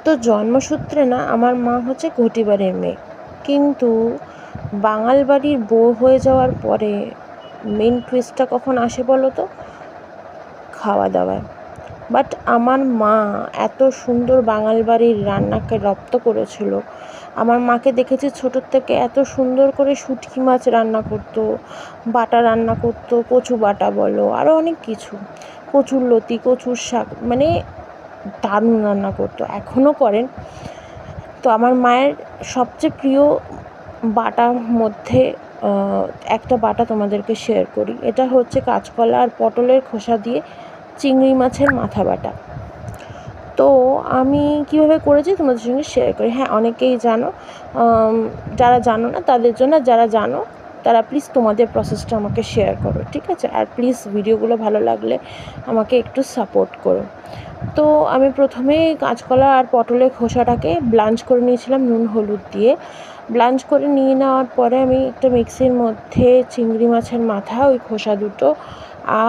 তো জন্মসূত্রে না আমার মা হচ্ছে ঘটি বাড়ির মেয়ে, কিন্তু বাঙাল বাড়ির বউ হয়ে যাওয়ার পরে মেন টুইস্টটা কখন আসে বলো তো? খাওয়া দাওয়ায়। বাট আমার মা এত সুন্দর বাঙাল বাড়ির রান্নাকে রপ্ত করেছিল। আমার মাকে দেখেছি ছোটোর থেকে এত সুন্দর করে শুটকি মাছ রান্না করতো, বাটা রান্না করতো, কচু বাটা বলো, আরও অনেক কিছু, কচুর লতি, কচুর শাক, মানে দারুণ রান্না করতো, এখনও করেন। তো আমার মায়ের সবচেয়ে প্রিয় বাটার মধ্যে একটা বাটা তোমাদেরকে শেয়ার করি। এটা হচ্ছে কাঁচকলা আর পটলের খোসা দিয়ে চিংড়ি মাছের মাথা বাটা। তো আমি কীভাবে করেছি তোমাদের সঙ্গে শেয়ার করি। হ্যাঁ, অনেকেই জানো, যারা জানো না তাদের জন্য, যারা জানো তারা প্লিজ তোমাদের প্রসেসটা আমাকে শেয়ার করো, ঠিক আছে? আর প্লিজ ভিডিওগুলো ভালো লাগলে আমাকে একটু সাপোর্ট করো। তো আমি প্রথমে কাঁচকলা আর পটলের খোসাটাকে ব্লাঞ্চ করে নিয়েছিলাম নুন হলুদ দিয়ে। ব্লাঞ্চ করে নিয়ে নেওয়ার পরে আমি একটা মিক্সির মধ্যে চিংড়ি মাছের মাথা, ওই খোসা দুটো,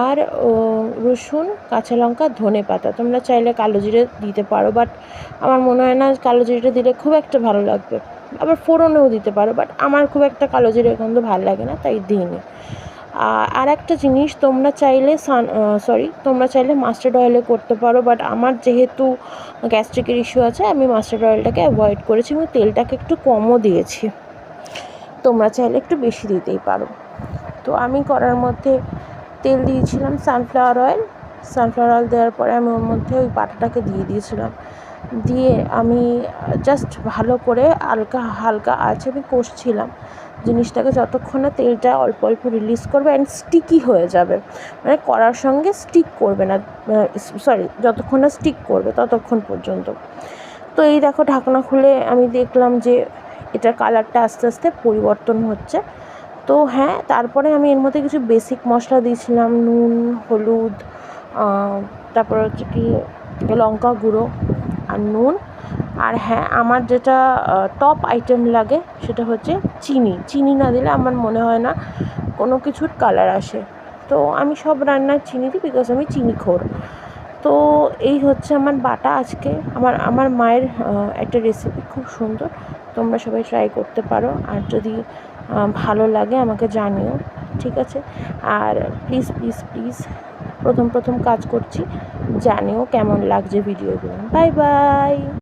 আর রসুন, কাঁচা লঙ্কা, ধনে পাতা, তোমরা চাইলে কালো জিরে দিতে পারো, বাট আমার মনে হয় না কালো জিরেটা দিলে খুব একটা ভালো লাগবে। আবার ফোড়নেও দিতে পারো, বাট আমার খুব একটা কালো জিরের গন্ধ ভালো লাগে না, তাই দিইনি। আর একটা জিনিস, তোমরা চাইলে মাস্টার্ড অয়েলে করতে পারো, বাট আমার যেহেতু গ্যাস্ট্রিকের ইস্যু আছে, আমি মাস্টার্ড অয়েলটাকে অ্যাভয়েড করেছি এবং তেলটাকে একটু কমও দিয়েছি। তোমরা চাইলে একটু বেশি দিতেই পারো। তো আমি কড়ার মধ্যে তেল দিয়েছিলাম সানফ্লাওয়ার অয়েল দেওয়ার পরে আমি ওর মধ্যে ওই বাটাটাকে দিয়ে দিয়েছিলাম। দিয়ে আমি জাস্ট ভালো করে হালকা আঁচে আমি কষছিলাম জিনিসটাকে, যতক্ষণ না তেলটা অল্প অল্প রিলিজ করবে অ্যান্ড স্টিকি হয়ে যাবে, মানে কড়ার সঙ্গে স্টিক করবে না, যতক্ষণ না স্টিক করবে ততক্ষণ পর্যন্ত। তো এই দেখো, ঢাকনা খুলে আমি দেখলাম যে এটার কালারটা আস্তে আস্তে পরিবর্তন হচ্ছে। তো হ্যাঁ, তারপরে আমি এর মধ্যে কিছু বেসিক মশলা দিয়েছিলাম, নুন, হলুদ, তারপর হচ্ছে কি লঙ্কা গুঁড়ো আর নুন। আর হ্যাঁ, আমার যেটা টপ আইটেম লাগে সেটা হচ্ছে চিনি না দিলে আমার মনে হয় না কোনো কিছুর কালার আসে। তো আমি সব রান্নায় চিনি দিই, বিকজ আমি চিনিখোর। তো এই হচ্ছে আমার বাটা আজকে, আমার মায়ের একটা রেসিপি, খুব সুন্দর, তোমরা সবাই ট্রাই করতে পারো। আর যদি ভালো লাগে আমাকে জানিও, ঠিক আছে? আর প্লিজ প্লিজ প্লিজ, প্রথম কাজ করছি, জানিও কেমন লাগছে ভিডিওগুলো। Bye bye.